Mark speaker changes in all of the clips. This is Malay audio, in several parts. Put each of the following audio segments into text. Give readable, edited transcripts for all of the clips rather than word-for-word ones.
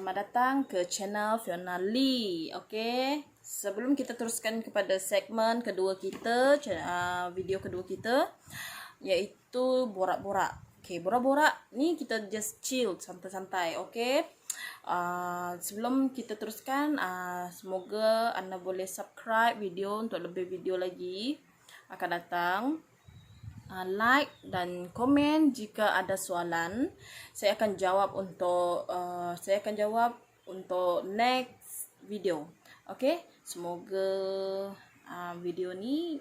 Speaker 1: selamat datang ke channel Fiona Lee. Okey, sebelum kita teruskan kepada segmen kedua kita, video kedua kita, iaitu borak-borak. Okey, borak-borak ni kita just chill, santai-santai. Okey, sebelum kita teruskan, semoga anda boleh subscribe video untuk lebih video lagi akan datang. Like dan komen jika ada soalan. Saya akan jawab untuk next video. Okey, semoga video ni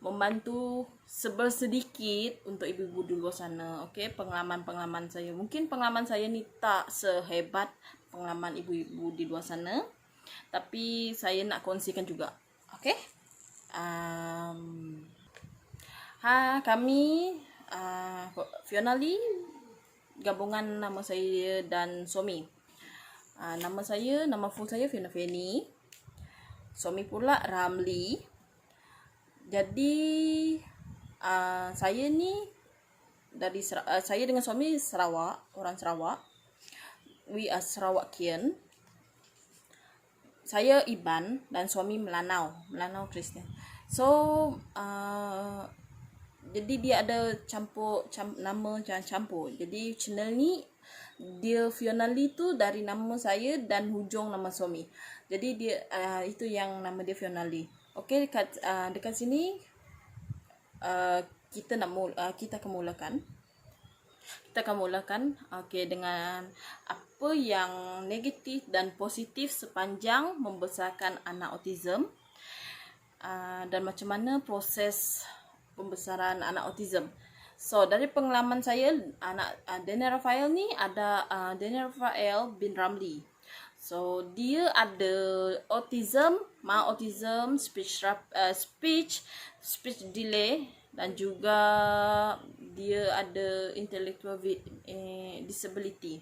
Speaker 1: membantu sebersedikit untuk ibu-ibu di luar sana. Okey, pengalaman saya. Mungkin pengalaman saya ni tak sehebat pengalaman ibu-ibu di luar sana, tapi saya nak kongsikan juga. Okey. Kami Fiona Lee, gabungan nama saya dan suami. Nama full saya Fiona Feni. Suami pula Ramli. Jadi saya ni saya dengan suami Sarawak, orang Sarawak. We are Sarawakian. Saya Iban dan suami Melanau Kristen. So jadi dia ada nama jangan campur. Jadi channel ni dia Fiona Lee tu dari nama saya dan hujung nama suami. Jadi dia itu yang nama dia Fiona Lee. Okey, dekat sini kita akan mulakan okey dengan apa yang negatif dan positif sepanjang membesarkan anak autism, dan macam mana proses pembesaran anak autism. So dari pengalaman saya, anak Daniel Rafael ni ada Daniel Rafael bin Ramli. So dia ada autism, mild autism, speech delay, dan juga dia ada intellectual disability.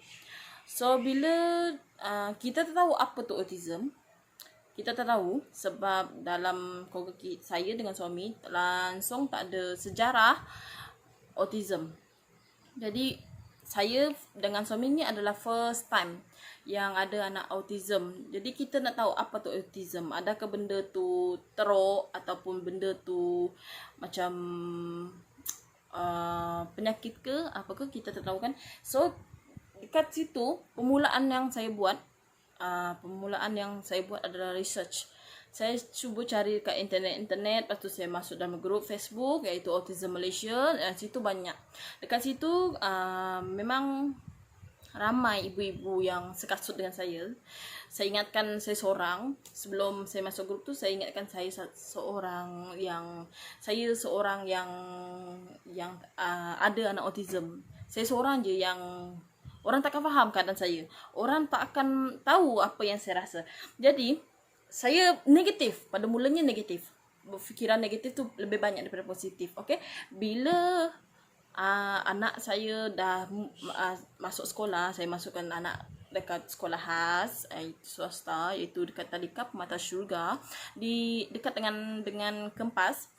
Speaker 1: So bila kita tahu apa tu autism, kita tak tahu sebab dalam keluarga saya dengan suami langsung tak ada sejarah autism. Jadi saya dengan suami ni adalah first time yang ada anak autism. Jadi kita nak tahu apa tu autism. Adakah benda tu teruk ataupun benda tu macam penyakit ke apa ke, kita tak tahu kan. So dekat situ permulaan yang saya buat adalah research. Saya cuba cari kat internet, lepas tu saya masuk dalam grup Facebook iaitu Autism Malaysia. Situ banyak. Dekat situ memang ramai ibu-ibu yang sekasut dengan saya. Saya ingatkan saya seorang, sebelum saya masuk grup tu saya ingatkan saya seorang yang ada anak autism. Saya seorang je yang orang takkan faham keadaan saya. Orang tak akan tahu apa yang saya rasa. Jadi, saya negatif. Pada mulanya negatif. Fikiran negatif tu lebih banyak daripada positif. Okay? Bila anak saya dah masuk sekolah, saya masukkan anak dekat sekolah khas, swasta, iaitu dekat Tadika Permata Syurga, dekat dengan Kempas.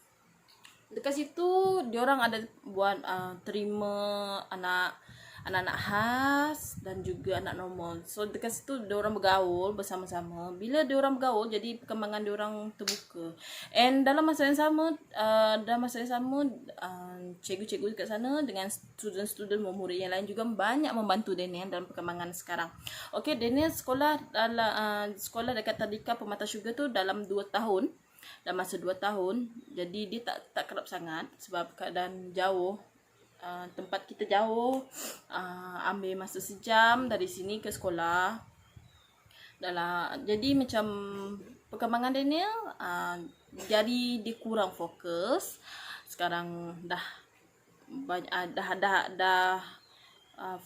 Speaker 1: Dekat situ, diorang ada buat terima anak-anak khas dan juga anak normal. So dekat situ diorang bergaul bersama-sama. Bila diorang bergaul, jadi perkembangan diorang terbuka. And dalam masa yang sama cikgu-cikgu dekat sana dengan student-student murid yang lain juga banyak membantu Daniel dalam perkembangan sekarang. Okey, Daniel sekolah dekat Tadika Permata Syurga tu dalam 2 tahun. Dalam masa 2 tahun, jadi dia tak kerap sangat sebab keadaan jauh. Tempat kita jauh, ambil masa sejam dari sini ke sekolah. Jadi macam perkembangan Daniel, jadi dia kurang fokus. Sekarang dah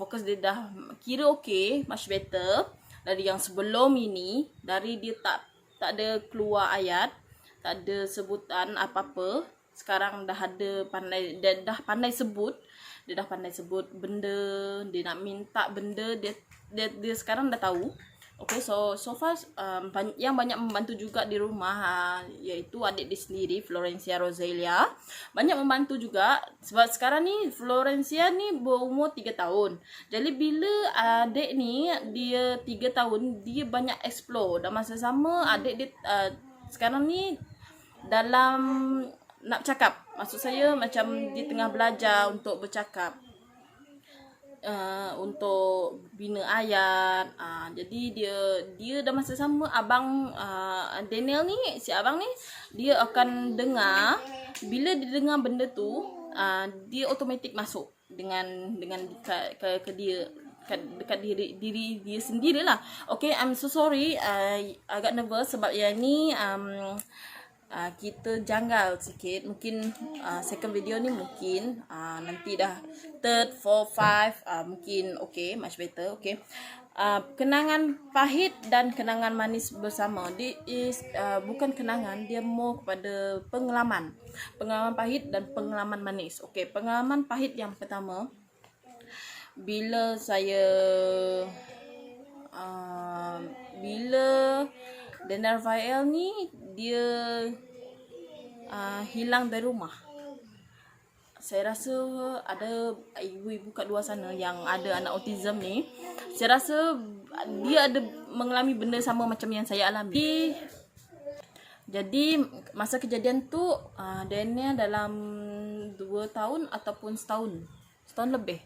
Speaker 1: fokus dia dah kira okey, much better dari yang sebelum ini. Dari dia tak ada keluar ayat, tak ada sebutan apa-apa. Sekarang dah pandai sebut benda, dia nak minta benda, dia sekarang dah tahu. Okay, so far yang banyak membantu juga di rumah yaitu adik dia sendiri, Florencia Roselia. Banyak membantu juga sebab sekarang ni Florencia ni berumur 3 tahun. Jadi bila adik ni dia 3 tahun, dia banyak explore. Dan masa sama adik dia sekarang ni dalam nak bercakap. Maksud saya macam dia tengah belajar untuk bercakap. Untuk bina ayat. Jadi dia dah masa sama abang Daniel ni, si abang ni dia akan dengar. Bila dia dengar benda tu, dia automatik masuk dengan ke dia dekat diri dia sendirilah. Okay, I'm so sorry, agak nervous sebab yang ni kita janggal sikit. Mungkin second video ni mungkin nanti dah third, fourth, five mungkin okay, much better. Okay, kenangan pahit dan kenangan manis bersama. This is bukan kenangan, dia more kepada pengalaman pahit dan pengalaman manis. Okay, pengalaman pahit yang pertama, bila saya bila Daniel Rafael ni dia hilang dari rumah. Saya rasa ada ibu-ibu kat luar sana yang ada anak autism ni, saya rasa dia ada mengalami benda sama macam yang saya alami. Jadi masa kejadian tu Daniel dalam 2 tahun ataupun setahun lebih.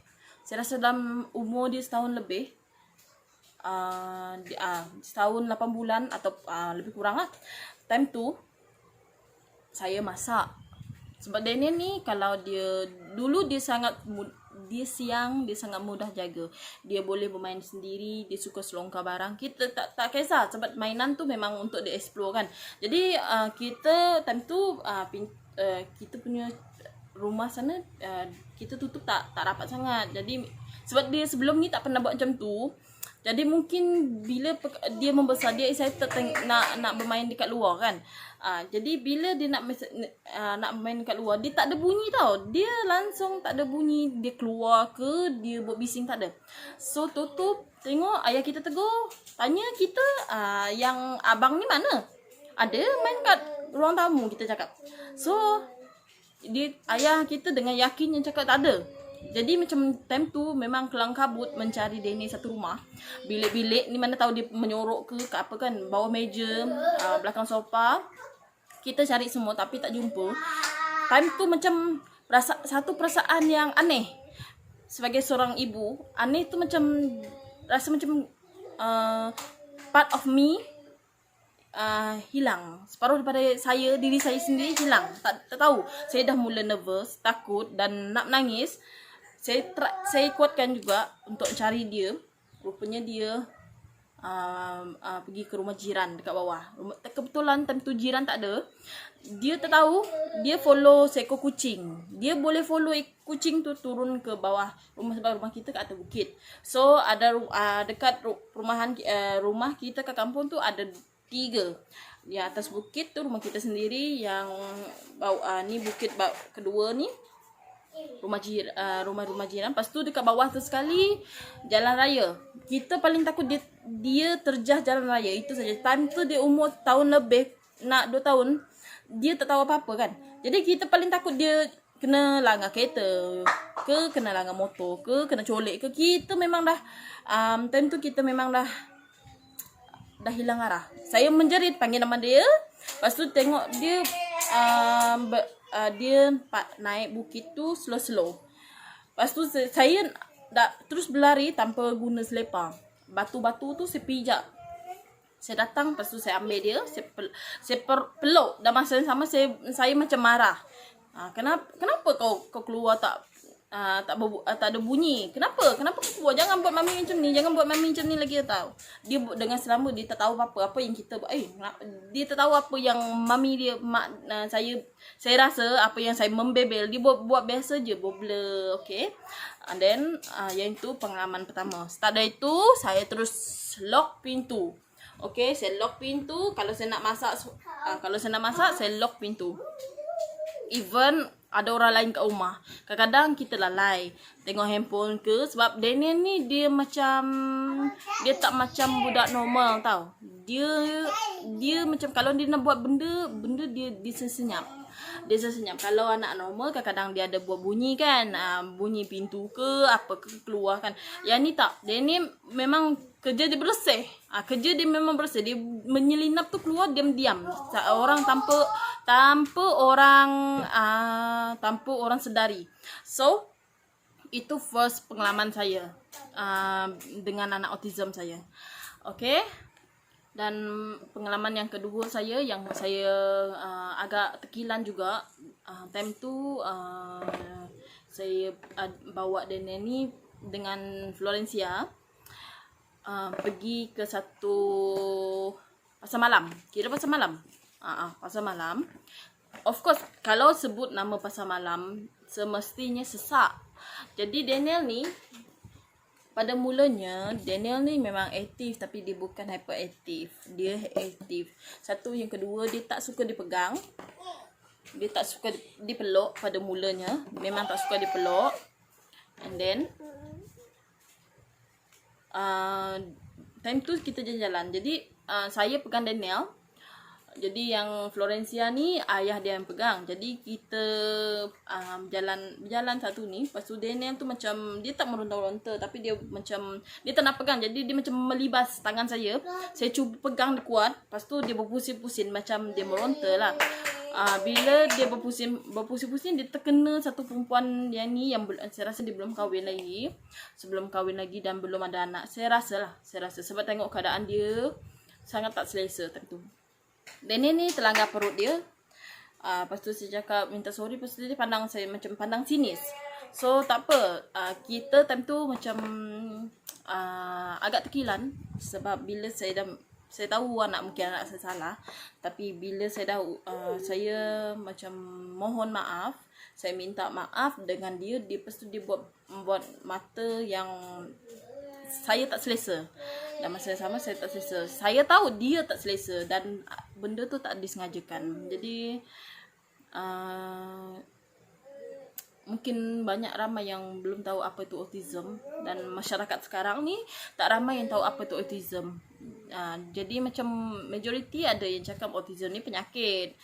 Speaker 1: Saya rasa dalam umur dia setahun lebih. Setahun 8 bulan atau lebih kurang lah. Time tu saya masak. Sebab Daniel ni kalau dia dulu dia sangat mudah jaga. Dia boleh bermain sendiri, dia suka selongkar barang. Kita tak kisah sebab mainan tu memang untuk dia explore kan. Jadi kita time tu kita punya rumah sana kita tutup tak rapat sangat. Jadi sebab dia sebelum ni tak pernah buat macam tu. Jadi mungkin bila dia membesar, dia excited nak bermain dekat luar kan. Jadi bila dia nak bermain dekat luar, dia tak ada bunyi tau. Dia langsung tak ada bunyi. Dia keluar ke, dia buat bising, tak ada. So tutup, tengok ayah kita tegur. Tanya kita, yang abang ni mana? Ada main kat ruang tamu, kita cakap. So ayah kita dengan yakin yang cakap tak ada. Jadi macam time tu memang kelang kabut mencari Daniel satu rumah. Bilik-bilik ni mana tahu dia menyorok ke apa kan, bawah meja, belakang sofa. Kita cari semua tapi tak jumpa. Time tu macam satu perasaan yang aneh. Sebagai seorang ibu, aneh tu macam rasa macam part of me hilang. Separuh daripada diri saya sendiri hilang. Tak tahu. Saya dah mula nervous, takut dan nak menangis. Saya kuatkan juga untuk cari dia. Rupanya dia pergi ke rumah jiran dekat bawah. Kebetulan time tu jiran tak ada. Dia tak tahu, dia follow seekor kucing. Dia boleh follow kucing tu turun ke bawah rumah kita ke atas bukit. So ada dekat rumah kita ke kampung tu ada 3. Di atas bukit tu rumah kita sendiri, yang ni bukit kedua ni rumah jiran. Lepas tu dekat bawah tu sekali jalan raya. Kita paling takut dia terjah jalan raya. Itu saja. Time tu dia umur tahun lebih, nak 2 tahun. Dia tak tahu apa-apa kan. Jadi kita paling takut dia kena langgar kereta ke, kena langgar motor ke, kena colek ke. Kita memang dah time tu kita memang dah hilang arah. Saya menjerit panggil nama dia. Lepas tu tengok dia dia naik bukit tu slow. Lepas tu saya dah terus berlari tanpa guna selipar. Batu-batu tu saya pijak. Saya datang, lepas tu saya ambil dia, saya peluk. Dan masa yang sama saya macam marah. Kenapa kau keluar tak ada bunyi? Kenapa kau buat? Jangan buat mami macam ni. Jangan buat mami macam ni lagi tau. Dia dengan selama dia tak tahu apa yang kita buat. Dia tak tahu apa yang mami dia saya rasa apa yang saya membebel. Dia buat biasa je, bobler. Okay. And then yang itu pengalaman pertama. Start dari itu saya terus lock pintu. Okay, saya lock pintu. Kalau saya nak masak, saya lock pintu. Even ada orang lain kat rumah. Kadang-kadang kita lalai tengok handphone ke, sebab Daniel ni dia tak macam budak normal tau. Dia macam kalau dia nak buat benda dia sesenyap. Dia sesenyap. Kalau anak normal kadang-kadang dia ada buat bunyi kan, bunyi pintu ke apa ke keluar kan. Yang ni tak. Dia ni memang kerja dia bersih. Kerja dia memang bersih. Dia menyelinap tu keluar diam-diam. Orang tanpa orang sedari. So itu first pengalaman saya dengan anak autism saya. Okay. Dan pengalaman yang kedua saya yang saya agak terkilan juga, time tu saya bawa Daniel ni dengan Florencia pergi ke satu pasar malam. Kira pasar malam. Pasar malam. Of course, kalau sebut nama pasar malam semestinya sesak. Jadi Daniel ni pada mulanya Daniel ni memang aktif, tapi dia bukan hyperaktif. Dia aktif. Satu, yang kedua, dia tak suka dipegang. Dia tak suka dipeluk pada mulanya. Memang tak suka dipeluk. And then time tu kita jalan-jalan. Jadi saya pegang Daniel. Jadi yang Florencia ni ayah dia yang pegang. Jadi kita berjalan satu ni. Lepas tu Daniel tu macam dia tak meronta-ronta, tapi dia macam dia tak nak pegang. Jadi dia macam melibas tangan saya. Saya cuba pegang dia kuat. Lepas tu dia berpusing-pusing macam dia meronta lah. Bila dia berpusing-pusing, dia terkena satu perempuan yang ni yang saya rasa dia belum kahwin lagi. Sebelum kahwin lagi dan belum ada anak. Saya rasa sebab tengok keadaan dia sangat tak selesa time tu. Daniel ni terlanggar perut dia. Lepas tu saya cakap minta sorry. Lepas tu dia pandang saya macam pandang sinis. So tak apa, kita time tu macam agak terkilan. Sebab bila saya tahu mungkin anak saya salah. Tapi bila saya saya macam mohon maaf. Saya minta maaf dengan dia. Lepas tu dia buat mata yang saya tak selesa. Dan masa yang sama saya tak selesa. Saya tahu dia tak selesa dan benda tu tak disengajakan. Jadi mungkin banyak ramai yang belum tahu apa itu autism, dan masyarakat sekarang ni tak ramai yang tahu apa itu autism. Jadi macam majoriti ada yang cakap autism ni penyakit.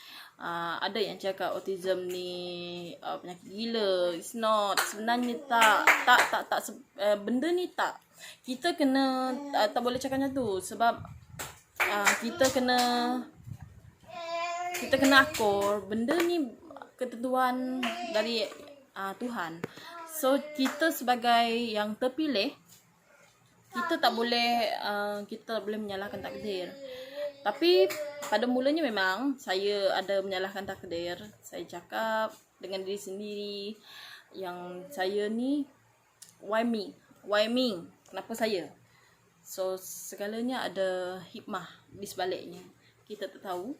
Speaker 1: Ada yang cakap autism ni penyakit gila. It's not. Sebenarnya tak benda ni tak. Kita kena tak boleh cakap macam tu, sebab kita kena akur benda ni ketentuan dari Tuhan. So kita sebagai yang terpilih, kita tak boleh menyalahkan takdir. Tapi pada mulanya memang saya ada menyalahkan takdir. Saya cakap dengan diri sendiri yang saya ni why me? Kenapa saya? So segalanya ada hikmah di sebaliknya. Kita tak tahu.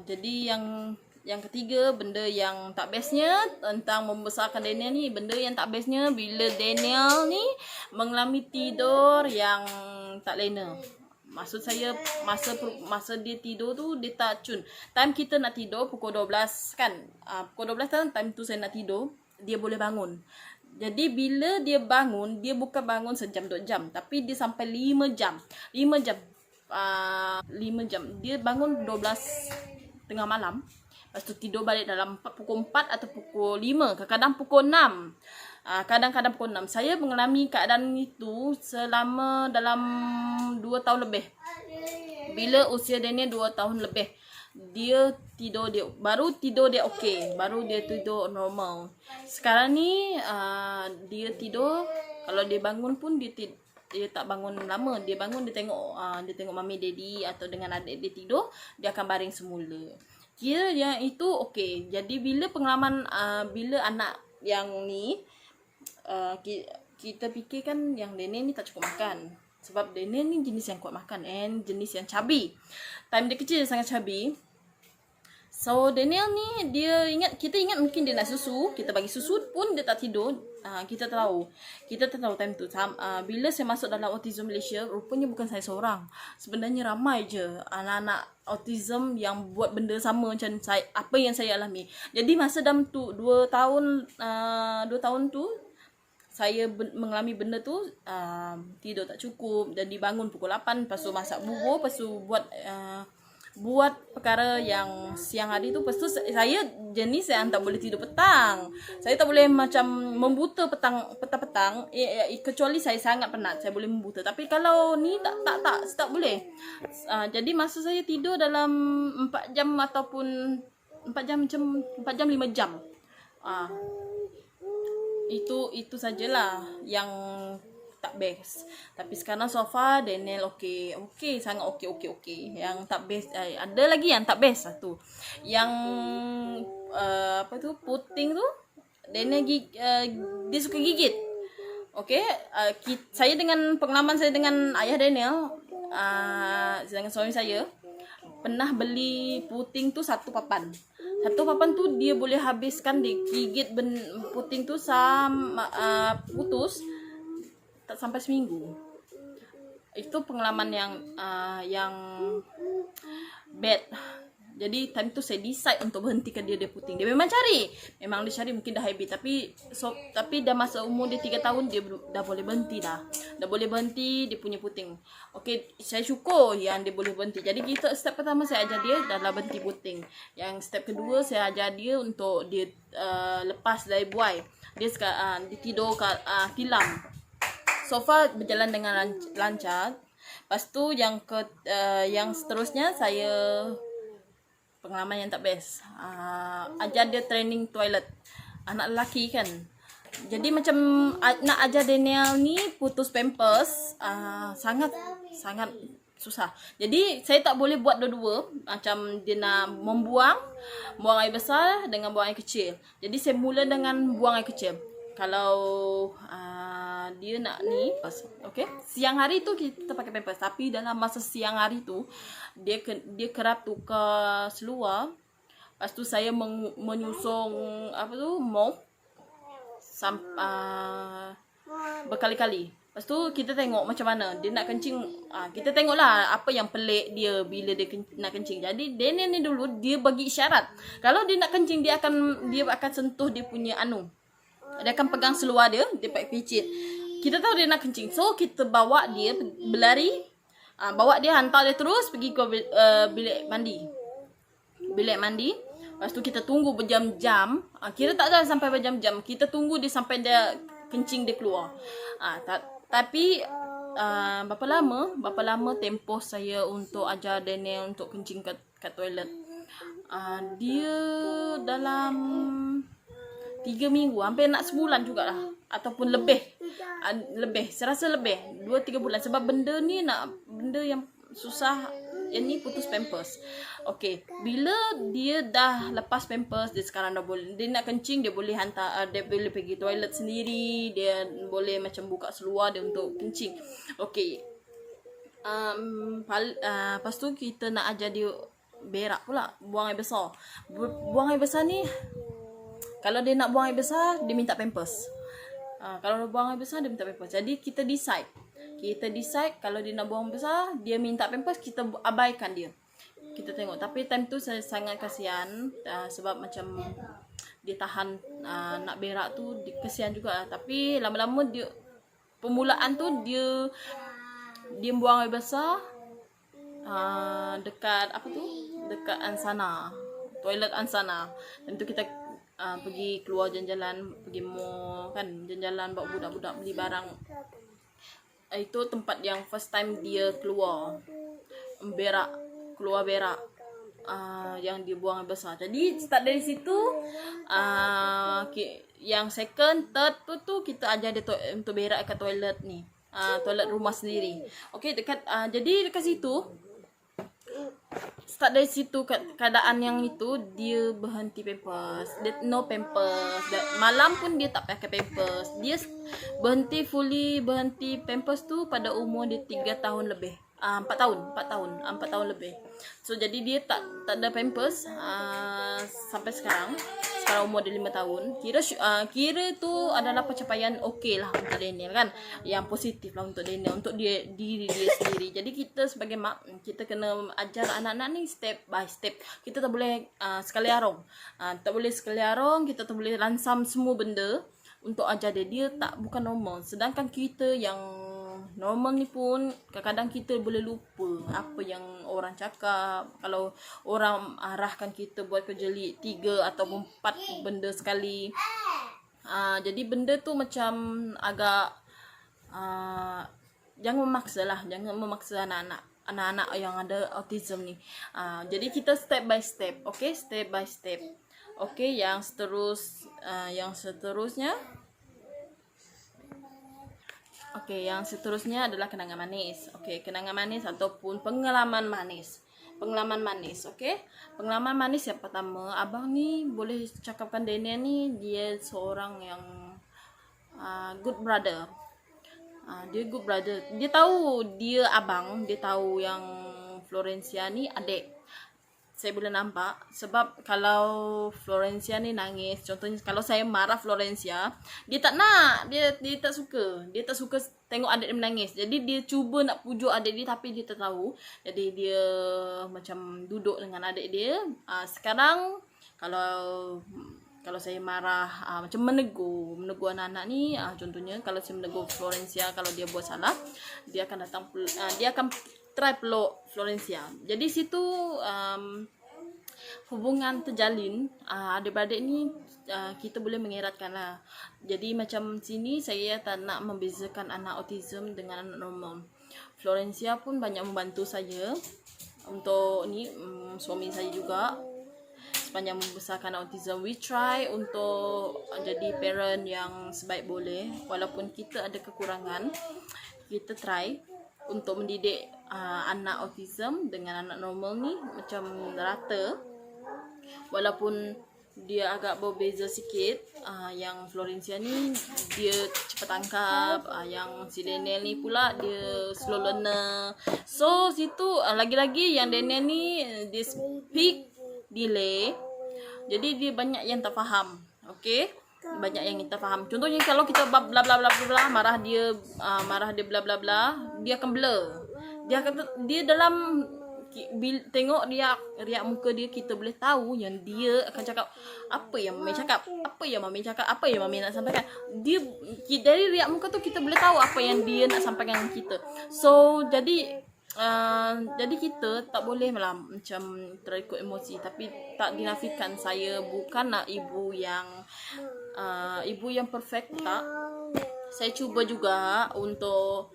Speaker 1: Jadi yang ketiga, benda yang tak bestnya tentang membesarkan Daniel ni, benda yang tak bestnya bila Daniel ni mengalami tidur yang tak lena. Maksud saya masa dia tidur tu dia tak cun. Time kita nak tidur pukul 12 kan. Pukul 12 kan time tu saya nak tidur, dia boleh bangun. Jadi bila dia bangun, dia bukan bangun sejam 2 jam, tapi dia sampai 5 jam. 5 jam. Dia bangun 12 tengah malam. Lepas tu tidur balik dalam pukul 4 atau pukul 5. Kadang-kadang pukul 6. Kadang-kadang pukul 6. Saya mengalami keadaan itu selama dalam 2 tahun lebih. Bila usia dia ni 2 tahun lebih. Baru tidur dia okey. Baru dia tidur normal. Sekarang ni dia tidur, kalau dia bangun pun dia tak bangun lama. Dia bangun, dia tengok mami daddy atau dengan adik dia tidur, dia akan baring semula. Kira yang itu okey. Jadi bila pengalaman bila anak yang ni kita fikirkan yang Daniel ni tak cukup makan. Sebab Daniel ni jenis yang kuat makan and jenis yang chubby. Time dia kecil dia sangat chubby. So Daniel ni kita ingat mungkin dia nak susu, kita bagi susu pun dia tak tidur. Kita tahu time tu bila saya masuk dalam Autism Malaysia, rupanya bukan saya seorang. Sebenarnya ramai je anak-anak autism yang buat benda sama macam saya, apa yang saya alami. Jadi masa dalam tu 2 tahun tu saya mengalami benda tu, tidur tak cukup dan dibangun pukul 8, lepas tu masak bubur, lepas tu buat perkara yang siang hari tu. Lepas tu saya jenis yang tak boleh tidur petang. Saya tak boleh macam membuta petang-petang, kecuali saya sangat penat saya boleh membuta. Tapi kalau ni tak boleh. Jadi masa saya tidur dalam 4 jam ataupun 4 jam 5 jam. Itu sajalah yang tak best. Tapi sekarang so far Daniel okey, sangat okey. Yang tak best, ada lagi yang tak best satu. Yang puting tu Daniel dia suka gigit. Okey, saya dengan pengalaman saya dengan ayah Daniel, dengan suami saya pernah beli puting tu satu papan. Satu papan tu dia boleh habiskan, dia gigit puting tu putus tak sampai seminggu. Itu pengalaman yang bad. Jadi time tu saya decide untuk berhentikan dia puting. Dia memang cari mungkin dah habis, tapi dah masa umur dia 3 tahun dia dah boleh berhenti dah. Dah boleh berhenti dia punya puting. Okey, saya syukur yang dia boleh berhenti. Jadi step pertama saya ajar dia dah berhenti puting. Yang step kedua saya ajar dia untuk dia lepas dari buai. Dia tidur kat tilam. So far berjalan dengan lancar. Lepas tu yang seterusnya saya pengalaman yang tak best. Ajar dia training toilet. Anak lelaki kan. Jadi macam nak ajar Daniel ni putus pampers, sangat susah. Jadi saya tak boleh buat dua-dua. Macam dia nak buang air besar dengan buang air kecil. Jadi saya mula dengan buang air kecil. Kalau dia nak ni, okey, siang hari tu kita pakai pampers, tapi dalam masa siang hari tu dia kerap tukar seluar. Lepas tu saya menyusung mop berkali-kali. Lepas tu kita tengok macam mana dia nak kencing. Kita tengoklah apa yang pelik dia bila dia nak kencing. Jadi Daniel ni dulu dia bagi isyarat. Kalau dia nak kencing dia akan sentuh dia punya dia akan pegang seluar dia pakai picit. Kita tahu dia nak kencing. So kita bawa dia berlari, hantar dia terus pergi ke bilik mandi. Lepas tu kita tunggu berjam-jam. Kira tak ada sampai berjam-jam. Kita tunggu dia sampai dia kencing dia keluar. Tapi berapa lama tempoh saya untuk ajar Daniel untuk kencing kat toilet. Dia dalam 3 minggu, hampir nak sebulan jugalah, ataupun lebih. Saya rasa lebih 2-3 bulan, sebab benda yang susah yang ni putus pampers. Okey, bila dia dah lepas pampers, dia sekarang dah boleh, dia nak kencing dia boleh hantar, dia boleh pergi toilet sendiri, dia boleh macam buka seluar dia untuk kencing. Okey. Lepas tu kita nak ajar dia berak pula, buang air besar. Buang air besar ni, kalau dia nak buang air besar, dia minta pampers. Kalau dia buang air besar, dia minta pampers. Jadi kita decide kalau dia nak buang besar, dia minta pampers, kita abaikan dia. Kita tengok. Tapi time tu saya sangat kasihan, sebab macam dia tahan nak berak tu, kasihan juga. Tapi lama-lama dia, permulaan tu dia buang air besar dekat dekat Ansana, toilet Ansana. Dan tu kita pergi keluar jalan-jalan, pergi mall kan, jalan-jalan bawa budak-budak beli barang. Itu tempat yang first time dia keluar berak, yang dia buang air besar. Jadi start dari situ, yang second, third tu kita ajar dia untuk berak kat toilet ni, toilet rumah sendiri. Okey, jadi dekat situ, start dari situ, keadaan yang itu dia berhenti pampers, dia no pampers. Malam pun dia tak pakai pampers. Dia berhenti pampers tu pada umur dia 3 tahun lebih. 4 tahun lebih. So jadi dia tak ada pampers sampai sekarang umur dia 5 tahun, kira tu adalah pencapaian okey lah untuk Daniel kan, yang positif lah untuk Daniel, untuk diri dia sendiri. Jadi kita sebagai mak, kita kena ajar anak-anak ni step by step. Kita tak boleh sekali arong, kita tak boleh lansam semua benda untuk ajar dia tak, bukan normal. Sedangkan kita yang normal ni pun kadang-kadang kita boleh lupa apa yang orang cakap. Kalau orang arahkan kita buat kerja 3 ataupun 4 benda sekali, jadi benda tu macam agak jangan memaksa anak-anak yang ada autism ni. Jadi kita step by step, okay, step by step. Okay, yang seterusnya okey, yang seterusnya adalah kenangan manis. Okey, kenangan manis ataupun pengalaman manis. Pengalaman manis, okey. Pengalaman manis yang pertama, abang ni boleh cakapkan Daniel ni dia seorang yang good brother. Dia good brother. Dia tahu dia abang, dia tahu yang Florencia ni adik. Saya boleh nampak sebab kalau Florencia ni nangis, contohnya kalau saya marah Florencia, dia tak nak, dia tak suka tengok adik dia menangis. Jadi dia cuba nak pujuk adik dia tapi dia tak tahu. Jadi dia macam duduk dengan adik dia. Sekarang kalau saya marah, macam menegur anak-anak ni, contohnya kalau saya menegur Florencia kalau dia buat salah, dia akan datang, dia akan try peluk Florencia. Jadi situ hubungan terjalin. Adik-beradik ni kita boleh mengeratkan lah. Jadi macam sini saya tak nak membezakan anak autism dengan anak normal. Florencia pun banyak membantu saya untuk ni, suami saya juga sepanjang membesarkan autism. We try untuk jadi parent yang sebaik boleh, walaupun kita ada kekurangan. Kita try untuk mendidik anak autism dengan anak normal ni macam rata, walaupun dia agak berbeza sikit. Yang Florencia ni dia cepat tangkap, yang si Daniel ni pula dia slow learner. So situ lagi-lagi yang Daniel ni dia speak delay, jadi dia banyak yang tak faham. Okay, banyak yang kita faham. Contohnya kalau kita bla bla bla bla, marah dia bla bla bla, dia akan blur. Dia dalam tengok riak muka dia, kita boleh tahu yang dia akan cakap apa yang mami cakap, apa yang mami nak sampaikan. Dia dari riak muka tu kita boleh tahu apa yang dia nak sampaikan dengan kita. So jadi kita tak boleh macam terikut emosi. Tapi tak dinafikan saya bukanlah ibu yang perfect, tak. Saya cuba juga untuk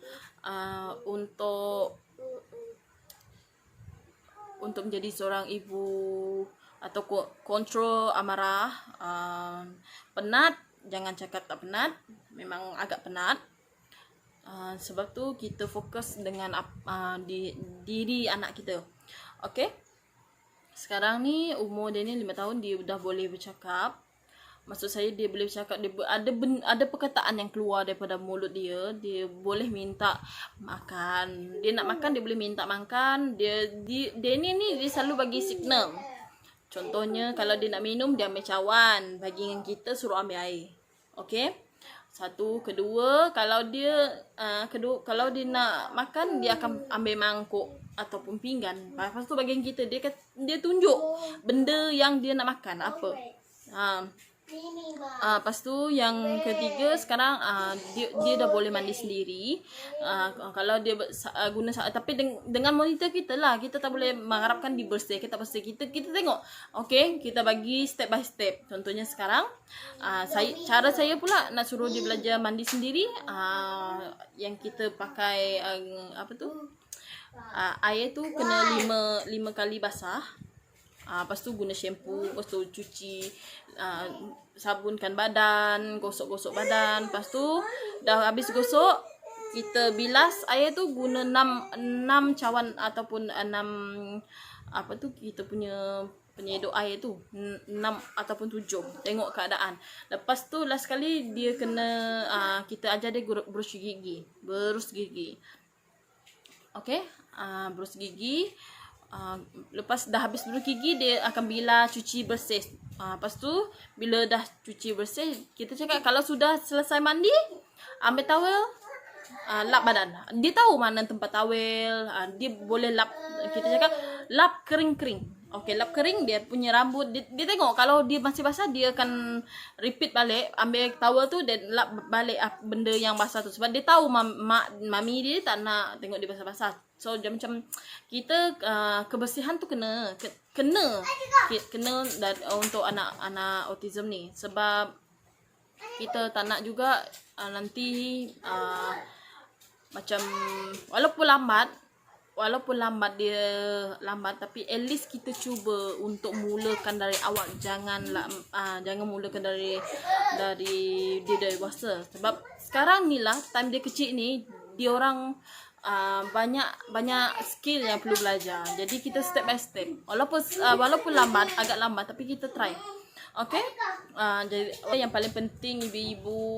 Speaker 1: menjadi seorang ibu atau kontrol amarah. Penat, jangan cakap tak penat, memang agak penat. Sebab tu kita fokus dengan diri anak kita. Okay, sekarang ni umur dia ni 5 tahun, dia dah boleh bercakap. Maksud saya dia boleh bercakap, dia ada perkataan yang keluar daripada mulut dia. Dia boleh minta makan, dia nak makan, dia boleh minta makan. Dia ni dia selalu bagi signal. Contohnya kalau dia nak minum, dia ambil cawan, bagi dengan kita suruh ambil air. Okay, satu. Kedua, kalau dia nak makan, dia akan ambil mangkuk ataupun pinggan. Lepas tu bagian kita, dia tunjuk benda yang dia nak makan apa. Lepas tu yang ketiga, sekarang dia dah boleh mandi sendiri. Kalau dia guna, tapi dengan monitor kita lah, kita tak boleh mengharapkan di bersih. Kita tengok. Okay, kita bagi step by step. Contohnya sekarang cara saya pula nak suruh dia belajar mandi sendiri. Yang kita pakai air tu kena 5 kali basah. Lepas tu guna shampoo, lepas tu cuci, sabunkan badan, gosok-gosok badan. Lepas tu dah habis gosok, kita bilas air tu guna 6 cawan ataupun 6 kita punya penyedok air tu 6 ataupun 7. Tengok keadaan. Lepas tu last sekali dia kena kita ajar dia berus gigi. Okay, berus gigi. lepas dah habis berus gigi, dia akan bilas cuci bersih. Lepas tu bila dah cuci bersih, kita cakap kalau sudah selesai mandi, ambil towel, lap badan. Dia tahu mana tempat towel, dia boleh lap. Kita cakap lap kering-kering. Okey, lap kering, dia punya rambut, dia tengok kalau dia masih basah, dia akan repeat balik, ambil towel tu dan lap balik benda yang basah tu. Sebab dia tahu mami dia tak nak tengok dia basah-basah. So dia macam kita kebersihan tu kena untuk anak-anak autism ni. Sebab kita tak nak juga nanti macam walaupun lambat dia lambat, tapi at least kita cuba untuk mulakan dari awal. Jangan mulakan dari dia dewasa. Sebab sekarang ni lah time dia kecil ni, dia orang banyak skill yang perlu belajar. Jadi kita step by step. Walaupun agak lambat, tapi kita try. Okay, jadi yang paling penting ibu-ibu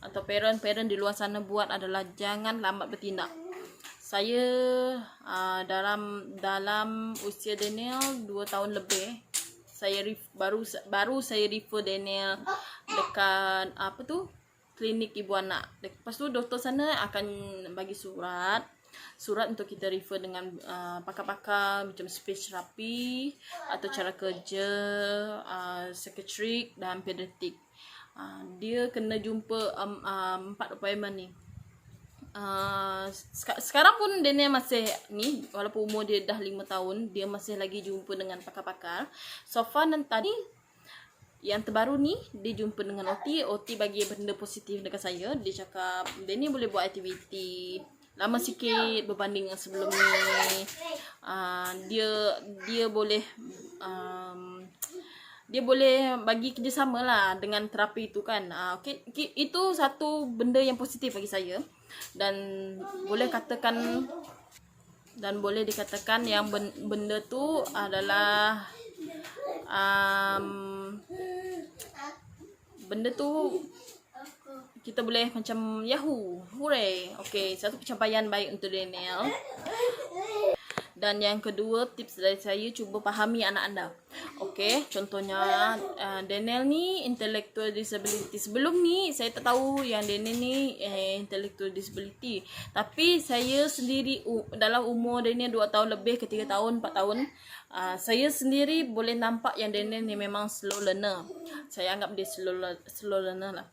Speaker 1: atau parent di luar sana buat adalah jangan lambat bertindak. Saya dalam usia Daniel 2 tahun lebih, saya baru saya refer Daniel dekat klinik ibu anak. Lepas tu doktor sana akan bagi surat untuk kita refer dengan pakar-pakar macam speech therapy atau cara kerja, psychiatric dan pediatric. Dia kena jumpa 4 appointment ni. Sekarang pun Daniel masih ni, walaupun umur dia dah 5 tahun, dia masih lagi jumpa dengan pakar-pakar. So far dan tadi yang terbaru ni, dia jumpa dengan OT bagi benda positif dekat saya. Dia cakap Daniel boleh buat aktiviti lama sikit berbanding yang sebelum ni. Dia boleh bagi kerjasama lah dengan terapi tu kan. Okay. Itu satu benda yang positif bagi saya. Dan boleh dikatakan yang benda tu adalah benda tu kita boleh macam yahoo, hooray. Okay, satu pencapaian baik untuk Daniel. Dan yang kedua, tips dari saya, cuba fahami anak anda. Okay, contohnya Daniel ni intellectual disability. Sebelum ni saya tak tahu yang Daniel ni intellectual disability. Tapi saya sendiri dalam umur Daniel 2 tahun lebih ke 3 tahun, 4 tahun, saya sendiri boleh nampak yang Daniel ni memang slow learner. Saya anggap dia slow learner lah.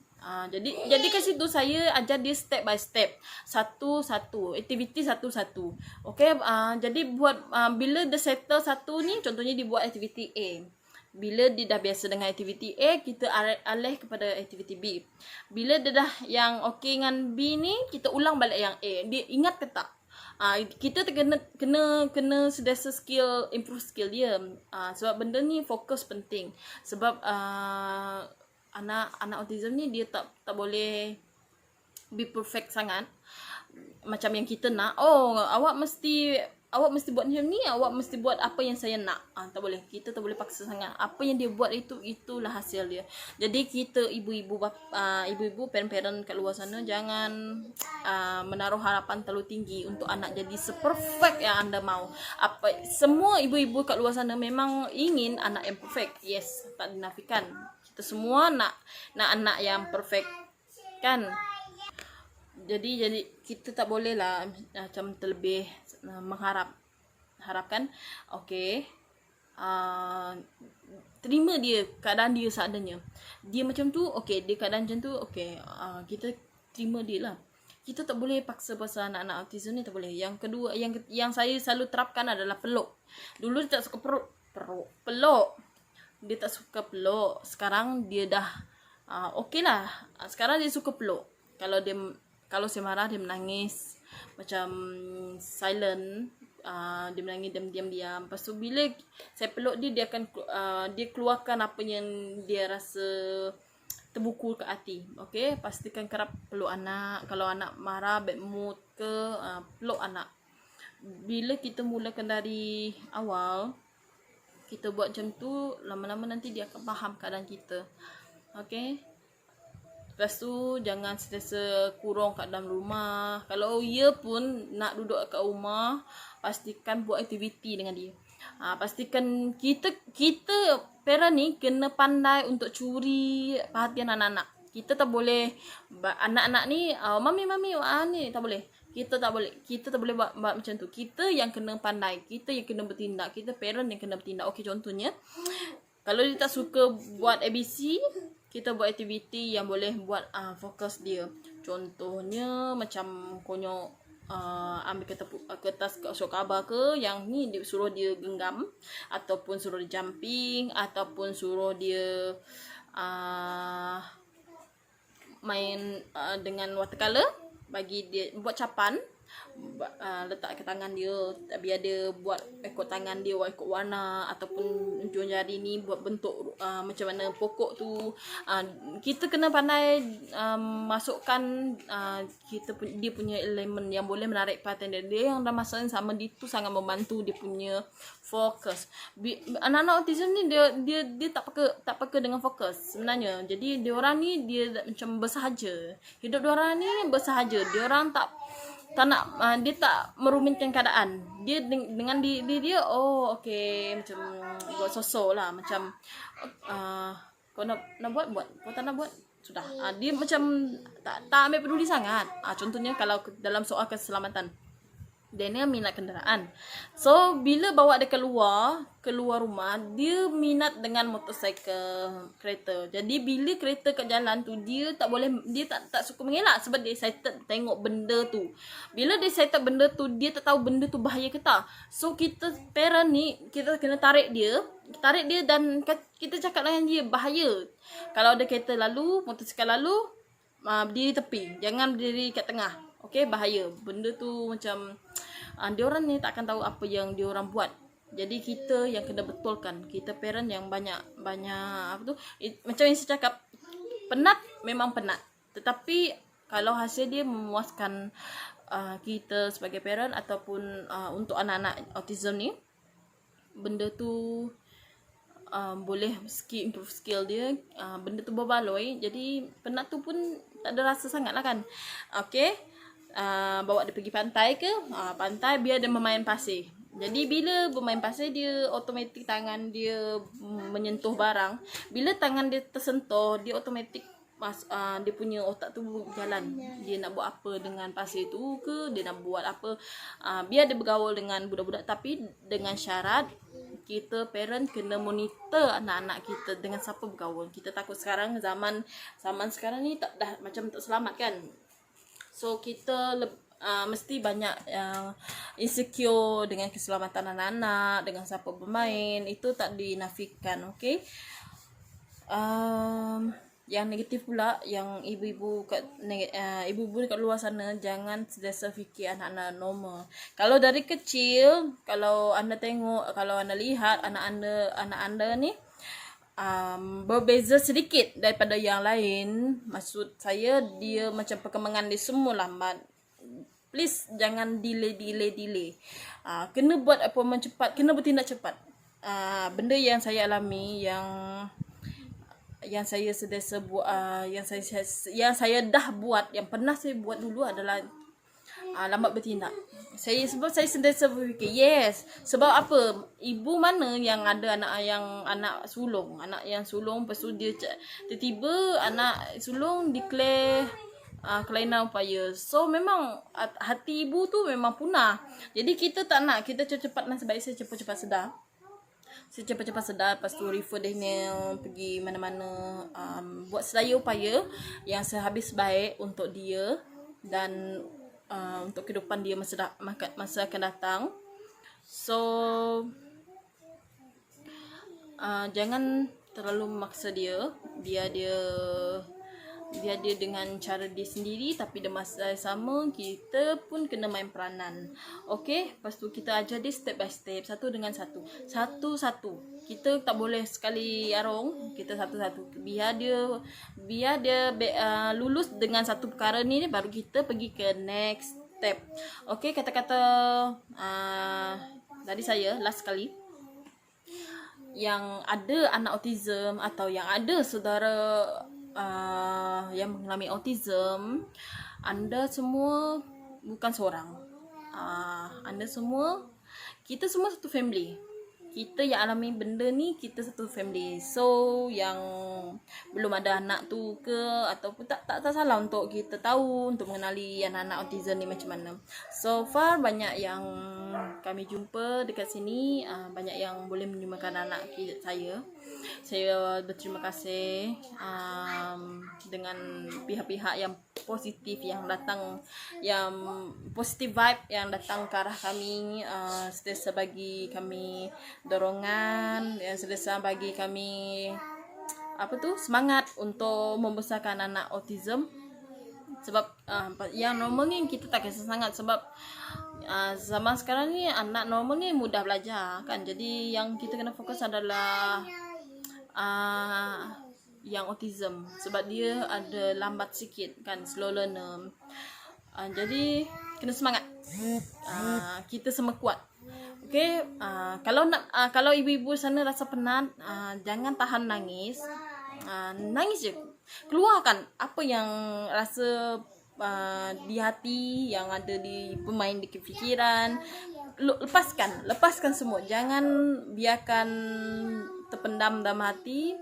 Speaker 1: Jadi kat situ saya ajar dia step by step, satu-satu, aktiviti satu-satu. Okay, jadi buat bila dia settle satu ni, contohnya dia buat aktiviti A. Bila dia dah biasa dengan aktiviti A, kita alih kepada aktiviti B. Bila dia dah yang okey dengan B ni, kita ulang balik yang A. Dia ingat ke tak? Kita kena sentiasa improve skill dia. Sebab benda ni fokus penting. Sebab anak autism ni dia tak boleh be perfect sangat macam yang kita nak. Awak mesti buat macam ni, awak mesti buat apa yang saya nak. Tak boleh. Kita tak boleh paksa sangat. Apa yang dia buat itulah hasil dia. Jadi kita ibu-ibu parent kat luar sana jangan menaruh harapan terlalu tinggi untuk anak jadi seperfect yang anda mahu. Semua ibu-ibu kat luar sana memang ingin anak yang perfect. Yes, tak dinafikan. Kita semua nak anak yang perfect kan. Jadi kita tak boleh lah macam terlebih harapkan. Okey, terima dia keadaan dia seadanya. Dia macam tu, okey, dia keadaan macam tu, okey, kita terima dia lah. Kita tak boleh paksa pasal anak-anak autism ni, tak boleh. Yang kedua, yang saya selalu terapkan adalah peluk. Dulu dia tak suka peluk. Dia tak suka peluk. Sekarang dia dah okey lah. Sekarang dia suka peluk. Kalau saya marah, dia menangis macam silent. Dia menangis diam-diam. Lepas tu bila saya peluk dia akan dia keluarkan apa yang dia rasa terbuku ke hati. Okey, pastikan kerap peluk anak. Kalau anak marah, bad mood ke, peluk anak. Bila kita mulakan dari awal, kita buat macam tu, lama-lama nanti dia akan faham keadaan kita. Okay. Lepas tu jangan sentiasa kurung kat dalam rumah. Kalau ia pun nak duduk kat rumah, pastikan buat aktiviti dengan dia. Pastikan kita parent ni kena pandai untuk curi perhatian anak-anak. Kita tak boleh anak-anak ni mami ni tak boleh. Kita tak boleh buat macam tu. Kita yang kena pandai, kita yang kena bertindak, kita parent yang kena bertindak. Okey, contohnya kalau dia tak suka buat ABC, kita buat aktiviti yang boleh buat fokus dia. Contohnya macam konyol ambil kertas surat khabar ke, yang ni dia suruh dia genggam, ataupun suruh dia jumping, ataupun suruh dia main dengan watercolor, bagi dia buat capan, letak ke tangan dia, biar dia buat ikut tangan dia, ikut warna, ataupun ujung jari ni buat bentuk macam mana pokok tu. Kita kena pandai masukkan dia punya elemen yang boleh menarik perhatian dia yang dalam masa yang sama. Dia tu sangat membantu dia punya fokus. Anak-anak autism ni dia tak peka dengan fokus sebenarnya. Jadi dia orang ni dia macam bersahaja. Hidup dia orang ni bersahaja. Dia orang tak nak dia tak merumitkan keadaan. Dia dengan diri dia, okey, macam buat sosok lah, macam kau nak buat, kau tak nak buat, sudah. Dia macam tak ambil peduli sangat. Contohnya kalau dalam soal keselamatan, dia ni minat kenderaan. So bila bawa dia keluar rumah, dia minat dengan motosikal, kereta. Jadi bila kereta kat jalan tu, dia tak suka mengelak sebab dia excited tengok benda tu. Bila dia excited benda tu, dia tak tahu benda tu bahaya ke tak. So kita parent ni, kita kena tarik dia dan kita cakap dengan dia, bahaya. Kalau ada kereta lalu, motosikal lalu, berdiri tepi, jangan berdiri kat tengah. Okey, bahaya. Benda tu macam diorang ni tak akan tahu apa yang diorang buat. Jadi kita yang kena betulkan. Kita parent yang banyak apa tu, macam yang saya cakap, penat memang penat. Tetapi kalau hasil dia memuaskan kita sebagai parent, ataupun untuk anak-anak autism ni, benda tu boleh improve skill dia, benda tu berbaloi. Jadi penat tu pun tak ada rasa sangat lah kan. Okey, bawa dia pergi pantai ke, pantai, biar dia bermain pasir. Jadi bila bermain pasir, dia automatik tangan dia menyentuh barang. Bila tangan dia tersentuh, dia automatik dia punya otak tu jalan. Dia nak buat apa dengan pasir tu ke, dia nak buat apa, biar dia bergaul dengan budak-budak. Tapi dengan syarat kita parent kena monitor anak-anak kita dengan siapa bergaul. Kita takut sekarang zaman sekarang ni dah macam tak selamat kan. So kita mesti banyak insecure dengan keselamatan anak-anak, dengan siapa bermain. Itu tak dinafikan. Okay. Yang negatif pula, yang ibu-ibu dekat luar sana, jangan sentiasa fikir anak-anak normal. Kalau dari kecil, kalau anda lihat anak anda ni berbeza sedikit daripada yang lain, maksud saya dia macam perkembangan dia semua lambat. Please jangan delay. Kena buat appointment cepat, kena bertindak cepat. Benda yang saya alami, yang saya sentiasa buat, yang saya dah buat, yang pernah saya buat dulu adalah lambat bertindak. Sebab saya sentiasa berfikir, yes, sebab apa, ibu mana yang ada anak sulung, lepas tu dia tiba-tiba anak sulung declare kelainan upaya. So memang hati ibu tu memang punah. Jadi kita tak nak, kita cepat-cepat nasib baik saya cepat-cepat sedar. Lepas tu refer dia pergi mana-mana, buat sedaya upaya yang sehabis baik untuk dia dan untuk kehidupan dia masa akan datang. So jangan terlalu memaksa dia, biar dia dengan cara dia sendiri, tapi di masa yang sama kita pun kena main peranan. Okey, lepas tu kita ajar dia step by step, satu dengan satu. Kita tak boleh sekali arung, kita satu-satu. Biar dia lulus dengan satu perkara ni, baru kita pergi ke next step. Okey, kata-kata tadi saya last kali, yang ada anak autism atau yang ada saudara yang mengalami autism, anda semua bukan seorang. Anda semua, kita semua satu family. Kita yang alami benda ni, kita satu family. So yang belum ada anak tu ke, ataupun tak salah untuk kita tahu, untuk mengenali anak-anak autism ni macam mana. So far banyak yang kami jumpa dekat sini, banyak yang boleh menyumbangkan anak saya. Saya berterima kasih dengan pihak-pihak yang positif yang datang, yang positif vibe yang datang ke arah kami, sentiasa bagi kami dorongan, yang sentiasa bagi kami semangat untuk membesarkan anak autism. Sebab yang normal ni kita tak kisah sangat, sebab zaman sekarang ni anak normal ni mudah belajar kan. Jadi yang kita kena fokus adalah yang autism, sebab dia ada lambat sikit kan, slow learner. Jadi kena semangat. Kita semua kuat. Okey, kalau ibu-ibu sana rasa penat, jangan tahan nangis. Nangis je. Keluarkan apa yang rasa di hati, yang ada di pemain di fikiran. Lepaskan semua. Jangan biarkan terpendam dalam hati.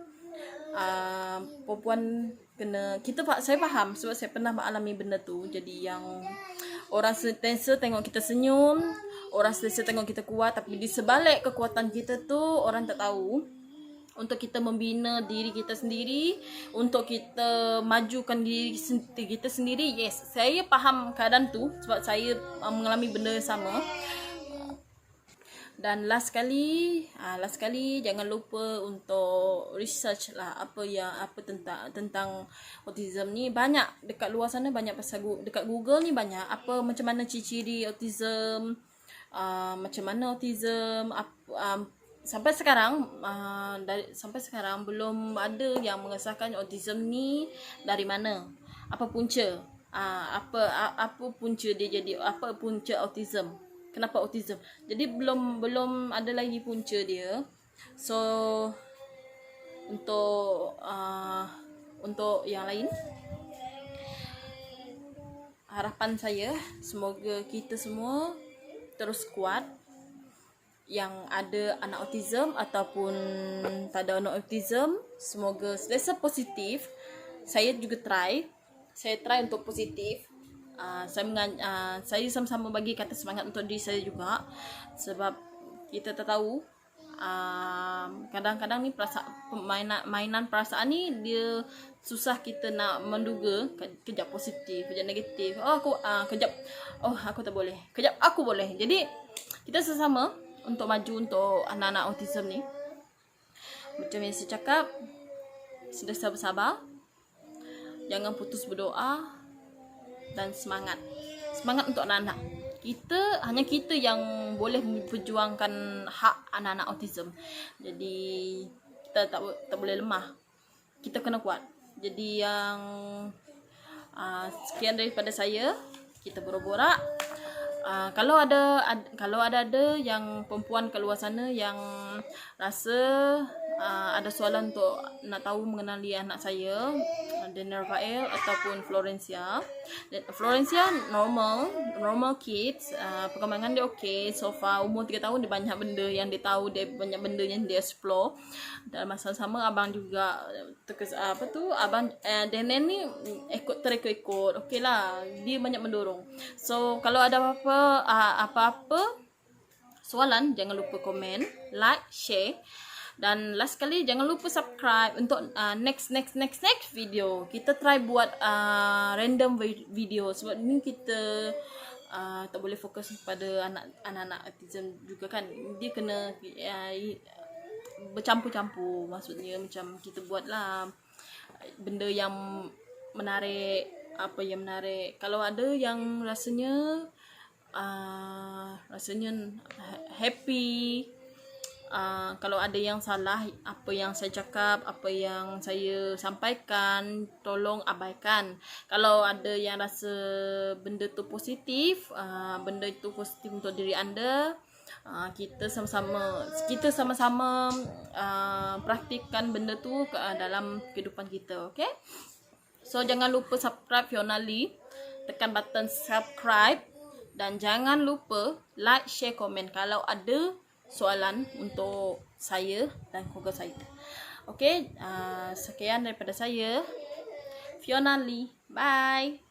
Speaker 1: Perempuan kena, saya faham sebab saya pernah mengalami benda tu. Jadi yang orang sentiasa tengok kita senyum, orang sentiasa tengok kita kuat, tapi di sebalik kekuatan kita tu orang tak tahu. Untuk kita membina diri kita sendiri, untuk kita majukan diri kita sendiri. Yes, saya faham keadaan tu sebab saya mengalami benda yang sama. Dan last sekali jangan lupa untuk research lah apa tentang autism ni. Banyak dekat luar sana, banyak pasal dekat Google ni banyak macam mana ciri-ciri autism, macam mana autism, sampai sekarang belum ada yang mengesahkan autism ni dari mana, apa punca, apa punca dia jadi, apa punca autism, kenapa autism. Jadi belum ada lagi punca dia. So untuk yang lain, harapan saya semoga kita semua terus kuat. Yang ada anak autism ataupun tak ada anak autism, semoga sentiasa positif. Saya juga try untuk positif. Saya sama-sama bagi kata semangat untuk diri saya juga, sebab kita tak tahu, kadang-kadang ni mainan perasaan ni dia susah kita nak menduga. Kejap positif, kejap negatif. Aku tak boleh, kejap aku boleh. Jadi kita sesama untuk maju untuk anak-anak autism ni. Macam yang saya cakap, sentiasa bersabar, jangan putus berdoa, dan semangat untuk anak-anak. Hanya kita yang boleh memperjuangkan hak anak-anak autism. Jadi kita tak boleh lemah, kita kena kuat. Jadi yang sekian daripada saya. Kita borak-borak. Kalau ada yang perempuan kat luar sana yang rasa ada soalan untuk nak tahu mengenali anak saya, Daniel Rafael ataupun Florencia. Normal kids, perkembangan dia okey. So far umur 3 tahun dia banyak benda yang dia tahu, dia banyak benda yang dia explore. Dan masa sama abang juga abang Daniel ni terikut okeylah, dia banyak mendorong. So kalau ada apa-apa soalan, jangan lupa komen, like, share. Dan last kali jangan lupa subscribe untuk next video. Kita try buat random video, sebab ni kita tak boleh fokus pada anak-anak autism juga kan. Dia kena bercampur-campur. Maksudnya macam kita buatlah benda yang menarik, Kalau ada yang rasanya happy, kalau ada yang salah apa yang saya cakap, apa yang saya sampaikan, tolong abaikan. Kalau ada yang rasa benda tu positif, benda itu positif untuk diri anda, kita sama-sama praktikkan benda tu dalam kehidupan kita. Okay, so jangan lupa subscribe Fiona Lee, tekan button subscribe, dan jangan lupa like, share, komen kalau ada soalan untuk saya dan keluarga saya. Okay, sekian daripada saya, Fiona Lee. Bye.